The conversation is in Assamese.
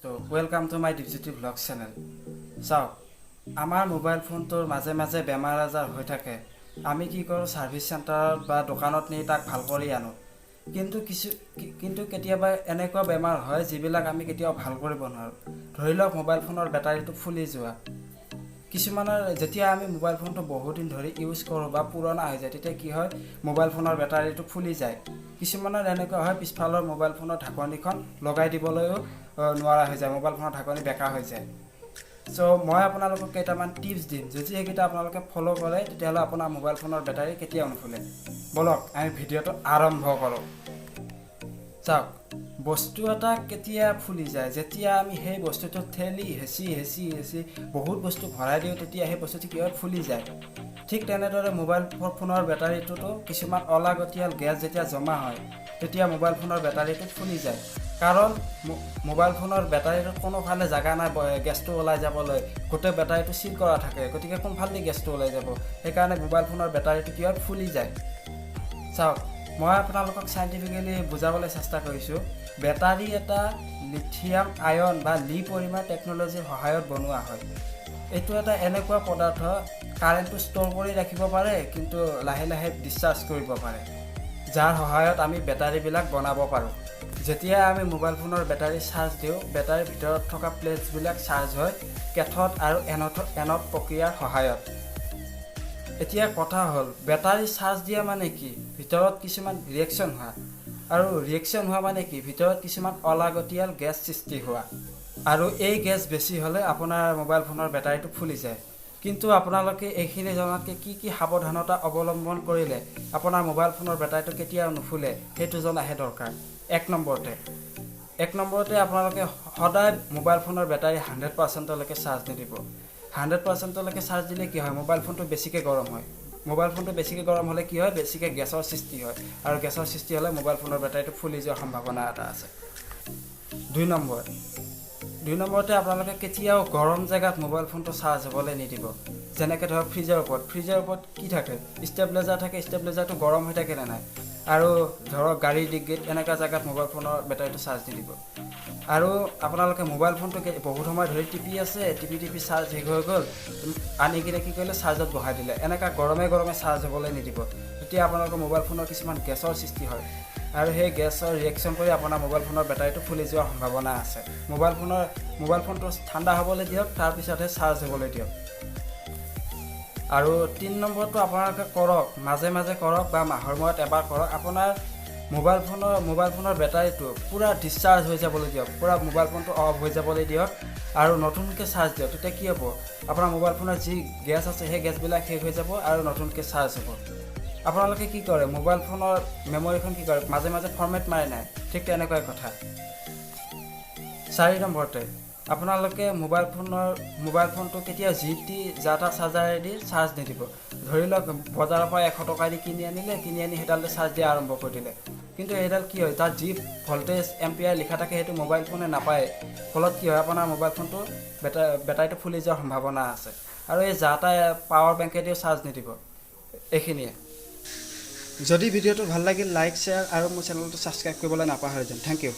So welcome to my digital vlog channel. চাওক আমাৰ মোবাইল ফোনটোৰ মাজে মাজে বেমাৰ আজাৰ হৈ থাকে। আমি কি কৰোঁ সাৰ্ভিস চেণ্টাৰত বা দোকানত নি তাক ভাল কৰি আনো। কিন্তু কেতিয়াবা এনেকুৱা বেমাৰ হয় যিবিলাক আমি কেতিয়াও ভাল কৰিব নোৱাৰোঁ। ধৰি লওক মোবাইল ফোনৰ বেটাৰীটো ফুলি যোৱা। কিছুমানৰ যেতিয়া আমি মোবাইল ফোনটো বহুত দিন ধৰি ইউজ কৰোঁ বা পুৰণা হৈ যায় তেতিয়া কি হয় মোবাইল ফোনৰ বেটাৰীটো ফুলি যায়। কিছুমানৰ এনেকুৱা হয় পিছফালৰ মোবাইল ফোনৰ ঢাকনিখন লগাই দিবলৈও নোৱাৰা হৈ যায়, মোবাইল ফোনৰ ঢাকনি বেকা হৈ যায়। সো মই আপোনালোকক কেইটামান টিপছ দিম, যদি এইকেইটা আপোনালোকে ফ'ল' কৰে তেতিয়াহ'লে আপোনাৰ মোবাইল ফোনৰ বেটাৰী কেতিয়াও নুফুলে। বলক আমি ভিডিঅ'টো আৰম্ভ কৰোঁ। চাওক বস্তু এটা কেতিয়া ফুলি যায়, যেতিয়া আমি সেই বস্তুটো ঠেলি হেঁচি বহুত বস্তু ভৰাই দিওঁ তেতিয়া সেই বস্তুটো কি হয় ফুলি যায়। ঠিক তেনেদৰে মোবাইল ফোনৰ বেটাৰীটোতো কিছুমান অলাগতিয়াল গেছ যেতিয়া জমা হয় তেতিয়া মোবাইল ফোনৰ বেটাৰীটো ফুলি যায়। কাৰণ মোবাইল ফোনৰ বেটাৰীটোত কোনোফালে জেগা নাই গেছটো ওলাই যাবলৈ, গোটেই বেটাৰীটো চিল কৰা থাকে, গতিকে কোনফালেদি গেছটো ওলাই যাব, সেইকাৰণে মোবাইল ফোনৰ বেটাৰীটো কি হয় ফুলি যায়। চাওক মই আপোনালোকক চাইণ্টিফিকেলি বুজাবলৈ চেষ্টা কৰিছোঁ। বেটাৰী এটা লিথিয়াম আয়ন বা লি পলিমাৰ টেকন'লজিৰ সহায়ত বনোৱা হয়। এইটো এটা এনেকুৱা পদাৰ্থ কাৰেণ্টটো ষ্ট'ৰ কৰি ৰাখিব পাৰে কিন্তু লাহে লাহে ডিছচাৰ্জ কৰিব পাৰে, যাৰ সহায়ত আমি বেটাৰীবিলাক বনাব পাৰোঁ। যেতিয়া আমি মোবাইল ফোনৰ বেটাৰী চাৰ্জ দিওঁ বেটাৰীৰ ভিতৰত থকা প্লেটছবিলাক চাৰ্জ হয় কেথড আৰু এনড প্ৰক্ৰিয়াৰ সহায়ত। এতিয়া কথা হ'ল বেটাৰী চাৰ্জ দিয়া মানে কি, ভিতৰত কিছুমান ৰিয়েকশ্যন হোৱা, আৰু ৰিয়েকশ্যন হোৱা মানে কি ভিতৰত কিছুমান অলাগতিয়াল গেছ সৃষ্টি হোৱা, আৰু এই গেছ বেছি হ'লে আপোনাৰ মোবাইল ফোনৰ বেটাৰীটো ফুলি যায়। কিন্তু আপোনালোকে এইখিনি জনাতকৈ কি সাৱধানতা অৱলম্বন কৰিলে আপোনাৰ মোবাইল ফোনৰ বেটাৰীটো কেতিয়াও নুফুলে সেইটো জনাহে দৰকাৰ। এক নম্বৰতে আপোনালোকে সদায় মোবাইল ফোনৰ বেটাৰী 100%লৈকে চাৰ্জ নিদিব। 100%লৈকে চাৰ্জ দিলে কি হয় মোবাইল ফোনটো বেছিকৈ গৰম হয়। মোবাইল ফোনটো বেছিকৈ গৰম হ'লে কি হয় বেছিকৈ গেছৰ সৃষ্টি হয়, আৰু গেছৰ সৃষ্টি হ'লে মোবাইল ফোনৰ বেটাৰীটো ফুলি যোৱাৰ সম্ভাৱনা এটা আছে। 2 নম্বৰতে আপোনালোকে কেতিয়াও গৰম জেগাত মোবাইল ফোনটো চাৰ্জ হ'বলৈ নিদিব। যেনেকৈ ধৰক ফ্ৰিজৰ ওপৰত কি থাকে ষ্টেবিলাইজাৰ থাকে, ষ্টেবিলাইজাৰটো গৰম হৈ থাকে নে নাই, আৰু ধৰক গাড়ীৰ ডিগ্গিত এনেকুৱা জেগাত মোবাইল ফোনৰ বেটাৰীটো চাৰ্জ নিদিব। আৰু আপোনালোকে মোবাইল ফোনটো বহুত সময় ধৰি টিপি চাৰ্জ শেষ হৈ গ'ল, আনি কিনে কি কৰিলে চাৰ্জত বহাই দিলে, এনেকুৱা গৰমে চাৰ্জ হ'বলৈ নিদিব। তেতিয়া আপোনালোকৰ মোবাইল ফোনৰ কিছুমান গেছৰ সৃষ্টি হয়, আৰু সেই গেছৰ ৰিয়েকশ্যন কৰি আপোনাৰ মোবাইল ফোনৰ বেটাৰীটো ফুলি যোৱাৰ সম্ভাৱনা আছে। মোবাইল ফোনটো ঠাণ্ডা হ'বলৈ দিয়ক, তাৰপিছতহে চাৰ্জ হ'বলৈ দিয়ক। আৰু 3 নম্বৰটো আপোনালোকে কৰক, মাজে মাজে কৰক বা মাহৰ মূৰত এবাৰ কৰক, আপোনাৰ মোবাইল ফোনৰ বেটাৰীটো পূৰা ডিছচাৰ্জ হৈ যাবলৈ দিয়ক, পূৰা মোবাইল ফোনটো অফ হৈ যাবলৈ দিয়ক, আৰু নতুনকৈ চাৰ্জ দিয়ক। তেতিয়া কি হ'ব আপোনাৰ মোবাইল ফোনৰ যি গেছ আছে সেই গেছবিলাক শেষ হৈ যাব আৰু নতুনকৈ চাৰ্জ হ'ব। আপোনালোকে কি কৰে মোবাইল ফোনৰ মেমৰিখন কি কৰে মাজে মাজে ফৰ্মেট মাৰে নাই, ঠিক তেনেকুৱাই কথা। 4 নম্বৰতে আপোনালোকে মোবাইল ফোনটো কেতিয়া যা তা চাৰ্জাৰেদি চাৰ্জ নিদিব। ধৰি লওক বজাৰৰ পৰা 100 টকা দি কিনি আনি সেইডালতে চাৰ্জ দিয়া আৰম্ভ কৰি দিলে, কিন্তু সেইডাল কি হয় তাত যি ভল্টেজ এম্পিয়াৰ লিখা থাকে সেইটো মোবাইল ফোনে নাপায়, ফলত কি হয় আপোনাৰ মোবাইল ফোনটো বেটাৰীটো ফুলি যোৱাৰ সম্ভাৱনা আছে। আৰু এই যা তা পাৱাৰ বেংকেদিও চাৰ্জ নিদিব। এইখিনিয়ে। যদি ভিডিঅ'টো ভাল লাগিল লাইক শ্বেয়াৰ আৰু মোৰ চেনেলটো ছাবস্ক্ৰাইব কৰিবলৈ নাপাহৰিব। Thank U.